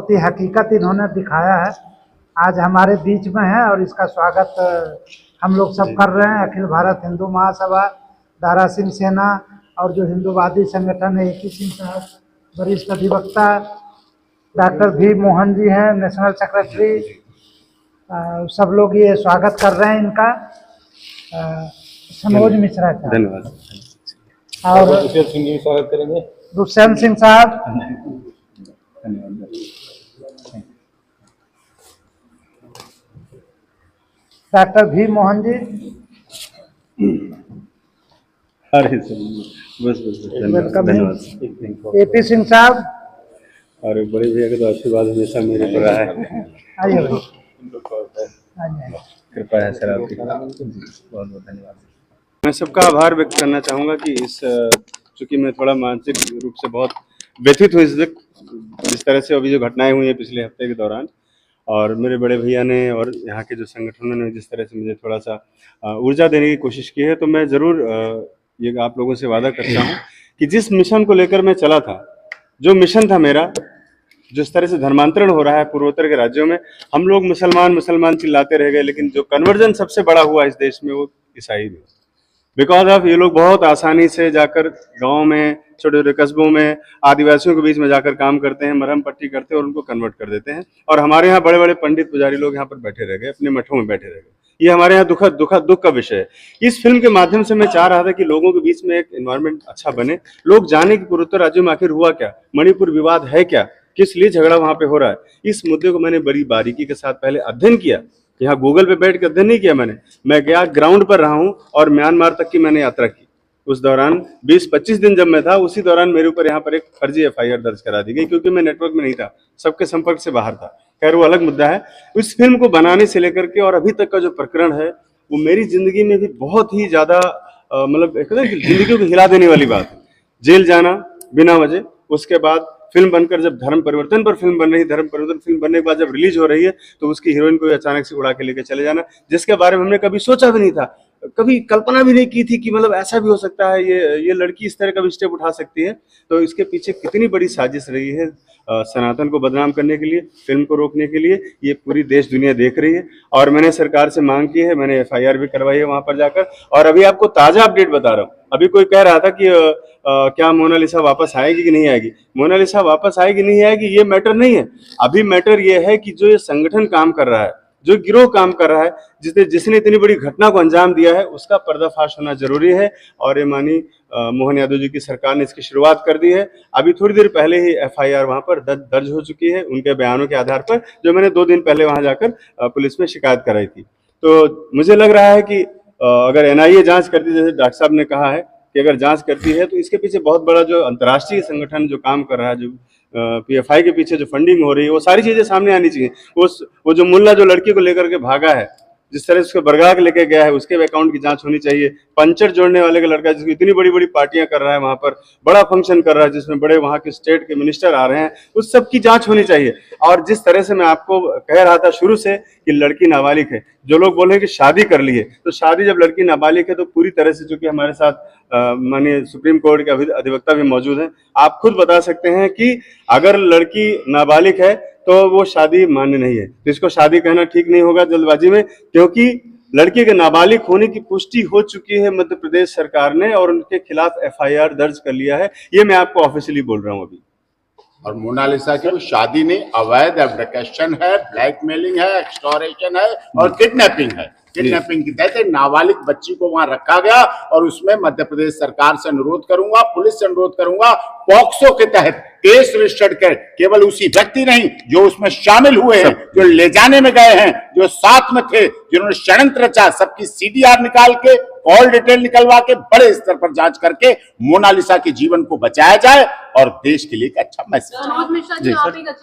बहुत ही हकीकत इन्होंने दिखाया है, आज हमारे बीच में है और इसका स्वागत हम लोग सब कर रहे हैं। अखिल भारत हिंदू महासभा, दारा सिंह सेना और जो हिंदूवादी संगठन है AK सिंह साहब, वरिष्ठ अधिवक्ता डॉक्टर V मोहन जी हैं, नेशनल सेक्रेटरी, सब लोग ये स्वागत कर रहे हैं इनका। सनोज मिश्रा का धन्यवाद और दुष्यंत सिंह जी स्वागत करेंगे। दुष्यंत सिंह साहब, डॉक्टर V मोहन जी, अरे बस धन्यवाद। AP सिंह साहब, और बड़े भैया का तो आशीर्वाद हमेशा मेरे पर रहा है। आइए भाई, कृपा है सर आपकी, बहुत बहुत धन्यवाद। मैं सबका आभार व्यक्त करना चाहूँगा कि चूँकि मैं थोड़ा मानसिक रूप से बहुत व्यथित हूँ इस वक्त, जिस तरह से अभी जो घटनाएं हुई हैं पिछले हफ्ते के दौरान, और मेरे बड़े भैया ने और यहाँ के जो संगठनों ने जिस तरह से मुझे थोड़ा सा ऊर्जा देने की कोशिश की है, तो मैं ज़रूर ये आप लोगों से वादा करता हूँ कि जिस मिशन को लेकर मैं चला था, जो मिशन था मेरा, जिस तरह से धर्मांतरण हो रहा है पूर्वोत्तर के राज्यों में, हम लोग मुसलमान चिल्लाते रह गए, लेकिन जो कन्वर्जन सबसे बड़ा हुआ इस देश में वो ईसाई में। बिकॉज ऑफ ये लोग बहुत आसानी से जाकर गांव में, छोटे छोटे कस्बों में, आदिवासियों के बीच में जाकर काम करते हैं, मरहम पट्टी करते हैं और उनको कन्वर्ट कर देते हैं। और हमारे यहाँ बड़े बड़े पंडित पुजारी लोग यहाँ पर बैठे रह गए, अपने मठों में बैठे रह गए। ये हमारे यहाँ दुख का विषय है। इस फिल्म के माध्यम से मैं चाह रहा था कि लोगों के बीच में एक एनवायरनमेंट अच्छा बने, लोग जाने कि पूर्वोत्तर राज्यों में आखिर हुआ क्या, मणिपुर विवाद है क्या, किस लिए झगड़ा वहां पे हो रहा है। इस मुद्दे को मैंने बड़ी बारीकी के साथ पहले अध्ययन किया। यहाँ गूगल पे बैठ कर अध्ययन नहीं किया मैं गया ग्राउंड पर रहा हूँ और म्यांमार तक की मैंने यात्रा की। उस दौरान 20-25 दिन जब मैं था, उसी दौरान मेरे ऊपर यहाँ पर एक फर्जी FIR दर्ज करा दी गई, क्योंकि मैं नेटवर्क में नहीं था, सबके संपर्क से बाहर था। खैर वो अलग मुद्दा है। इस फिल्म को बनाने से लेकर के और अभी तक का जो प्रकरण है, वो मेरी जिंदगी में भी बहुत ही ज्यादा मतलब जिंदगी को हिला देने वाली बात है। जेल जाना बिना वजह, उसके बाद फिल्म बनकर जब धर्म परिवर्तन पर फिल्म बन रही है, धर्म परिवर्तन फिल्म बनने के बाद जब रिलीज हो रही है, तो उसकी हीरोइन को अचानक से उड़ा के लेके चले जाना, जिसके बारे में हमने कभी सोचा भी नहीं था, कभी कल्पना भी नहीं की थी कि मतलब ऐसा भी हो सकता है, ये लड़की इस तरह का भी स्टेप उठा सकती है। तो इसके पीछे कितनी बड़ी साजिश रही है सनातन को बदनाम करने के लिए, फिल्म को रोकने के लिए, ये पूरी देश दुनिया देख रही है। और मैंने सरकार से मांग की है, मैंने FIR भी करवाई है वहां पर जाकर। और अभी आपको ताजा अपडेट बता रहा हूँ। अभी कोई कह रहा था कि क्या मोनालिसा वापस आएगी कि नहीं आएगी। मोनालिसा वापस आएगी नहीं आएगी ये मैटर नहीं है। अभी मैटर ये है कि जो ये संगठन काम कर रहा है, जो गिरोह काम कर रहा है, जिसने इतनी बड़ी घटना को अंजाम दिया है, उसका पर्दाफाश होना जरूरी है। और ये मानी मोहन यादव जी की सरकार ने इसकी शुरुआत कर दी है। अभी थोड़ी देर पहले ही FIR वहां पर दर्ज हो चुकी है उनके बयानों के आधार पर, जो मैंने 2 दिन पहले वहां जाकर पुलिस में शिकायत कराई थी। तो मुझे लग रहा है कि अगर NIA जांच करती, जैसे डॉक्टर साहब ने कहा है कि अगर जांच करती है, तो इसके पीछे बहुत बड़ा जो अंतर्राष्ट्रीय संगठन जो काम कर रहा है, जो PFI के पीछे जो फंडिंग हो रही है, वो सारी चीजें सामने आनी चाहिए। वो जो मुल्ला जो लड़की को लेकर के भागा है, जिस तरह से उसको बरगाह के लेके गया है, उसके अकाउंट की जांच होनी चाहिए। पंचर जोड़ने वाले का लड़का जिसको इतनी बड़ी बड़ी पार्टियां कर रहा है, वहां पर बड़ा फंक्शन कर रहा है, जिसमें बड़े वहां के स्टेट के मिनिस्टर आ रहे हैं, उस सब की जांच होनी चाहिए। और जिस तरह से मैं आपको कह रहा था शुरू से कि लड़की नाबालिग है, जो लोग बोले कि शादी कर ली है, तो शादी जब लड़की नाबालिग है तो पूरी तरह से, चूंकि हमारे साथ माननीय सुप्रीम कोर्ट के अधिवक्ता भी मौजूद हैं, आप खुद बता सकते हैं कि अगर लड़की नाबालिग है तो वो शादी मान्य नहीं है। तो इसको शादी कहना ठीक नहीं होगा जल्दबाजी में, क्योंकि लड़की के नाबालिग होने की पुष्टि हो चुकी है मध्य प्रदेश सरकार ने, और उनके खिलाफ FIR दर्ज कर लिया है। ये मैं आपको ऑफिशियली बोल रहा हूँ अभी। और मोनालिसा की शादी नहीं, अवैध एब्डिकेशन है, ब्लैकमेलिंग है, एक्सटॉर्शन है और किडनैपिंग है। किडनैपिंग की तहत एक नाबालिग बच्ची को वहां रखा गया, और उसमें मध्य प्रदेश सरकार से अनुरोध करूंगा, पुलिस से अनुरोध करूंगा, पॉक्सो के तहत केस रजिस्टर्ड कर, केवल उसी व्यक्ति नहीं जो उसमें शामिल हुए हैं, जो ले जाने में गए हैं, जो साथ में थे, जिन्होंने षड्यंत्र रचा, सबकी CDR निकाल के, कॉल डिटेल निकलवा के, बड़े स्तर पर जांच करके मोनालिसा के जीवन को बचाया जाए और देश के लिए एक अच्छा मैसेज।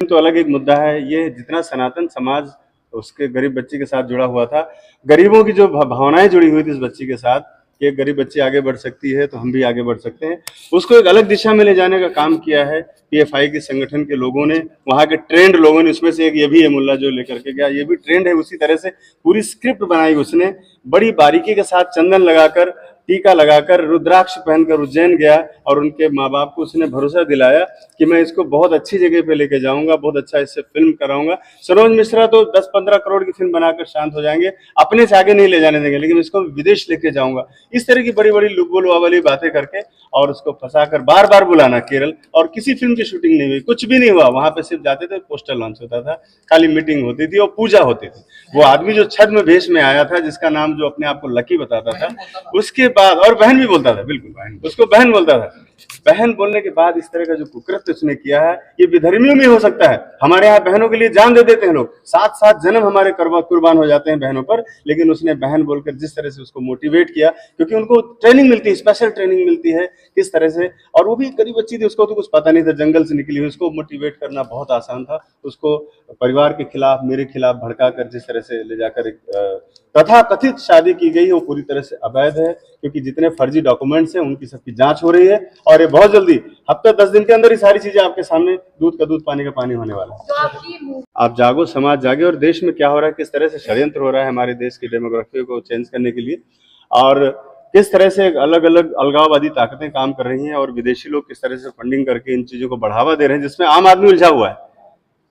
तो अलग एक मुद्दा है ये, जितना सनातन समाज उसके गरीब बच्ची के साथ जुड़ा हुआ था, गरीबों की जो भावनाएं जुड़ी हुई थी इस बच्ची के साथ, कि एक गरीब बच्ची आगे बढ़ सकती है तो हम भी आगे बढ़ सकते हैं, उसको एक अलग दिशा में ले जाने का काम किया है PFI के संगठन के लोगों ने, वहां के ट्रेंड लोगों ने। उसमें से एक ये भी है मुल्ला जो लेकर के गया, ये भी ट्रेंड है। उसी तरह से पूरी स्क्रिप्ट बनाई उसने, बड़ी बारीकी के साथ चंदन लगाकर टीका लगाकर रुद्राक्ष पहनकर उज्जैन गया और उनके माँ बाप को उसने भरोसा दिलाया कि मैं इसको बहुत अच्छी जगह पे लेके जाऊंगा, बहुत अच्छा इससे फिल्म कराऊंगा। सरोज मिश्रा तो 10-15 करोड़ की फिल्म बनाकर शांत हो जाएंगे, अपने से आगे नहीं ले जाने देंगे, लेकिन इसको विदेश लेके जाऊंगा। इस तरह की बड़ी बड़ी लुब्बुलुआ वाली बातें करके और उसको फंसाकर बार बार बुलाना केरल, और किसी फिल्म की शूटिंग नहीं हुई, कुछ भी नहीं हुआ। वहां पे सिर्फ जाते थे, पोस्टर लॉन्च होता था, खाली मीटिंग होती थी और पूजा होती थी। वो आदमी जो छद्म भेष में आया था, जिसका नाम जो अपने आप को लकी बताता था, उसके बाद, और बहन भी बोलता था, बिल्कुल बहन, उसको बहन बोलता था। बहन बोलने के बाद इस तरह का जो कुकृत्य उसने किया है, ये विधर्मियों में हो सकता है। हमारे यहाँ बहनों के लिए जान दे देते हैं लोग, 7-7 जन्म हमारे कुर्बान हो जाते हैं बहनों पर, लेकिन उसने बहन बोलकर जिस तरह से उसको मोटिवेट किया, क्योंकि उनको ट्रेनिंग मिलती है, स्पेशल ट्रेनिंग मिलती है किस तरह से, और वो भी गरीब बच्ची थी, उसको तो कुछ पता नहीं था, जंगल से निकली हुई, उसको मोटिवेट करना बहुत आसान था। उसको परिवार के खिलाफ, मेरे खिलाफ भड़का कर जिस तरह से ले जाकर एक तथा कथित शादी की गई, वो पूरी तरह से अवैध है, क्योंकि जितने फर्जी डॉक्यूमेंट्स हैं उनकी सबकी जांच हो रही है, और ये बहुत जल्दी, हफ्ते 10 दिन के अंदर ही सारी चीजें आपके सामने, दूध का दूध पानी का पानी होने वाला है। आप जागो, समाज जागे, और देश में क्या हो रहा है, किस तरह से षड्यंत्र हो रहा है हमारे देश की डेमोग्राफी को चेंज करने के लिए, और किस तरह से अलग अलग अलगाववादी ताकतें काम कर रही हैं, और विदेशी लोग किस तरह से फंडिंग करके इन चीजों को बढ़ावा दे रहे हैं, जिसमें आम आदमी उलझा हुआ है।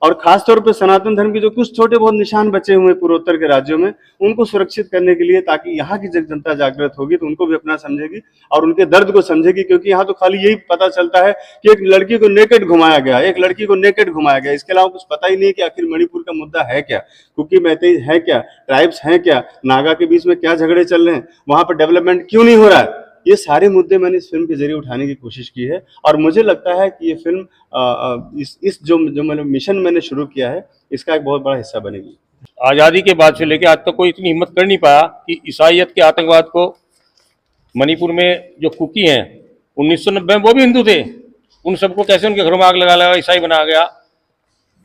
और खासतौर पर सनातन धर्म के जो कुछ छोटे बहुत निशान बचे हुए पूर्वोत्तर के राज्यों में, उनको सुरक्षित करने के लिए, ताकि यहाँ की जनता जागृत होगी तो उनको भी अपना समझेगी और उनके दर्द को समझेगी। क्योंकि यहाँ तो खाली यही पता चलता है कि एक लड़की को नेकेड घुमाया गया, एक लड़की को नेकेड घुमाया गया, इसके अलावा कुछ पता ही नहीं कि आखिर मणिपुर का मुद्दा है क्या, कुकी मैतेई है क्या, ट्राइब्स हैं क्या, नागा के बीच में क्या झगड़े चल रहे हैं, वहां पर डेवलपमेंट क्यों नहीं हो रहा है। ये सारे मुद्दे मैंने इस फिल्म के जरिए उठाने की कोशिश की है, और मुझे लगता है कि ये फिल्म इस जो मैंने मिशन मैंने शुरू किया है, इसका एक बहुत बड़ा हिस्सा बनेगी। आज़ादी के बाद से लेकर आज तक कोई इतनी हिम्मत कर नहीं पाया कि ईसाइयत के आतंकवाद को, मणिपुर में जो कुकी हैं 1990 में वो भी हिंदू थे, उन सबको कैसे उनके घरों में आग लगा ईसाई बना गया।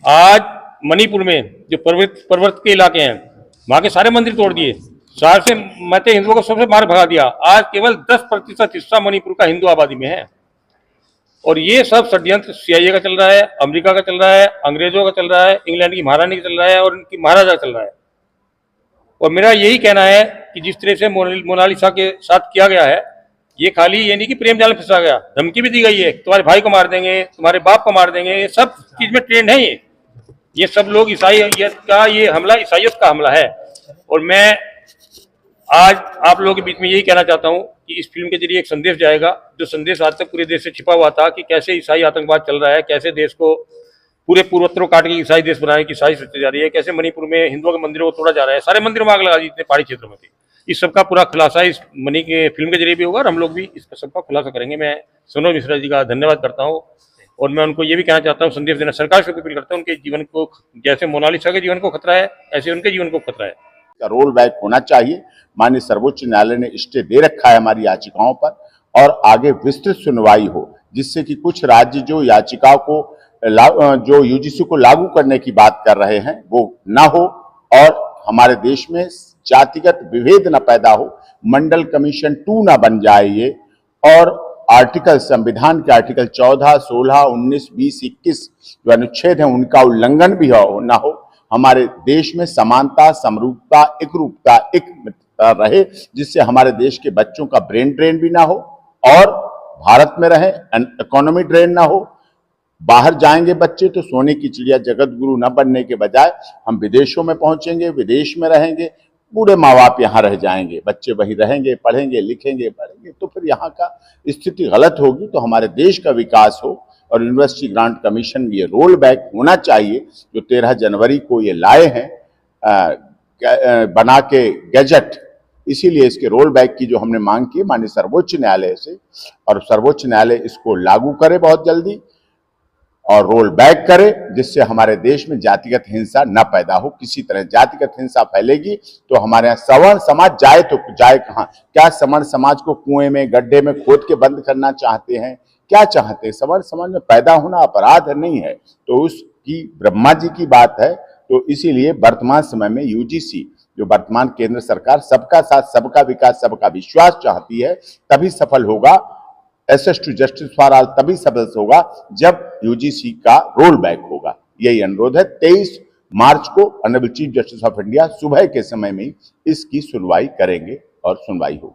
आज मणिपुर में जो पर्वत के इलाके हैं, वहाँ के सारे मंदिर तोड़ दिए, शहर से मते हिंदुओं को सबसे मार भगा दिया। आज केवल 10% हिस्सा मणिपुर का हिंदू आबादी में है, और ये सब षड्यंत्र CIA का चल रहा है, अमेरिका का चल रहा है, अंग्रेजों का चल रहा है, इंग्लैंड की महारानी का चल रहा है, और इनकी महाराजा का चल रहा है। और मेरा यही कहना है कि जिस तरह से मोनालिसा के साथ किया गया है, ये खाली ये नहीं कि प्रेम जाल में फंसा गया, धमकी भी दी गई है, तुम्हारे भाई को मार देंगे, तुम्हारे बाप को मार देंगे, ये सब चीज में ट्रेंड है। ये सब लोग ईसाइयत का, ये हमला ईसाइयत का हमला है। और मैं आज आप लोगों के बीच में यही कहना चाहता हूं कि इस फिल्म के जरिए एक संदेश जाएगा, जो संदेश आज तक पूरे देश से छिपा हुआ था, कि कैसे ईसाई आतंकवाद चल रहा है, कैसे देश को पूरे पूर्वोत्तर काट के ईसाई देश बनाने की साजिश रची जा रही है, कैसे मणिपुर में हिंदुओं के मंदिरों को तोड़ा जा रहा है, सारे मंदिरों में आग लगा दी जितने पहाड़ी क्षेत्रों में थे। इस सबका पूरा खुलासा इस मणि के फिल्म के जरिए भी होगा, और हम लोग भी इसका सबका खुलासा करेंगे। मैं सरोज मिश्रा जी का धन्यवाद करता हूँ, और मैं उनको ये भी कहना चाहता हूँ, संदेश देना सरकार से अपील करता हूँ, उनके जीवन को, जैसे मोनालिसा के जीवन को खतरा है, ऐसे उनके जीवन को खतरा है। रोल बैक होना चाहिए। माननीय सर्वोच्च न्यायालय ने स्टे दे रखा है हमारी याचिकाओं पर, और आगे विस्तृत सुनवाई हो, जिससे कि कुछ राज्य जो याचिका को जो UGC को लागू करने की बात कर रहे हैं वो ना हो, और हमारे देश में जातिगत विभेद न पैदा हो, मंडल कमीशन 2 ना बन जाए ये, और आर्टिकल, संविधान के आर्टिकल 14, 16, 19, 20, 21 जो अनुच्छेद हैं उनका उल्लंघन भी ना हो। हमारे देश में समानता, समरूपता, एकरूपता, एकता रहे, जिससे हमारे देश के बच्चों का ब्रेन ड्रेन भी ना हो, और भारत में रहे, इकोनॉमी ड्रेन ना हो। बाहर जाएंगे बच्चे तो सोने की चिड़िया जगत गुरु न बनने के बजाय हम विदेशों में पहुंचेंगे, विदेश में रहेंगे, बूढ़े माँ बाप यहाँ रह जाएंगे, बच्चे वहीं रहेंगे, पढ़ेंगे, लिखेंगे, पढ़ेंगे, तो फिर यहाँ का स्थिति गलत होगी। तो हमारे देश का विकास हो, और यूनिवर्सिटी ग्रांट कमीशन ये रोल बैक होना चाहिए, जो 13 जनवरी को ये लाए हैं बना के गैजेट, इसीलिए इसके रोल बैक की जो हमने मांग की माननीय सर्वोच्च न्यायालय से, और सर्वोच्च न्यायालय इसको लागू करे बहुत जल्दी और रोल बैक करे, जिससे हमारे देश में जातिगत हिंसा न पैदा हो। किसी तरह जातिगत हिंसा फैलेगी तो हमारे यहाँ सवर्ण समाज जाए तो जाए कहाँ? क्या सवर्ण समाज को कुएं में, गड्ढे में खोद के बंद करना चाहते हैं? क्या चाहते हैं? सवर्ण समाज में पैदा होना अपराध नहीं है, तो उसकी ब्रह्मा जी की बात है। तो इसीलिए वर्तमान समय में UGC जो वर्तमान केंद्र सरकार सबका साथ, सबका विकास, सबका विश्वास चाहती है, तभी सफल होगा। Access to justice for all तभी सफल होगा जब UGC का रोल बैक होगा। यही अनुरोध है। 23 मार्च को honourable chief justice of India सुबह के समय में इसकी सुनवाई करेंगे और सुनवाई होगी।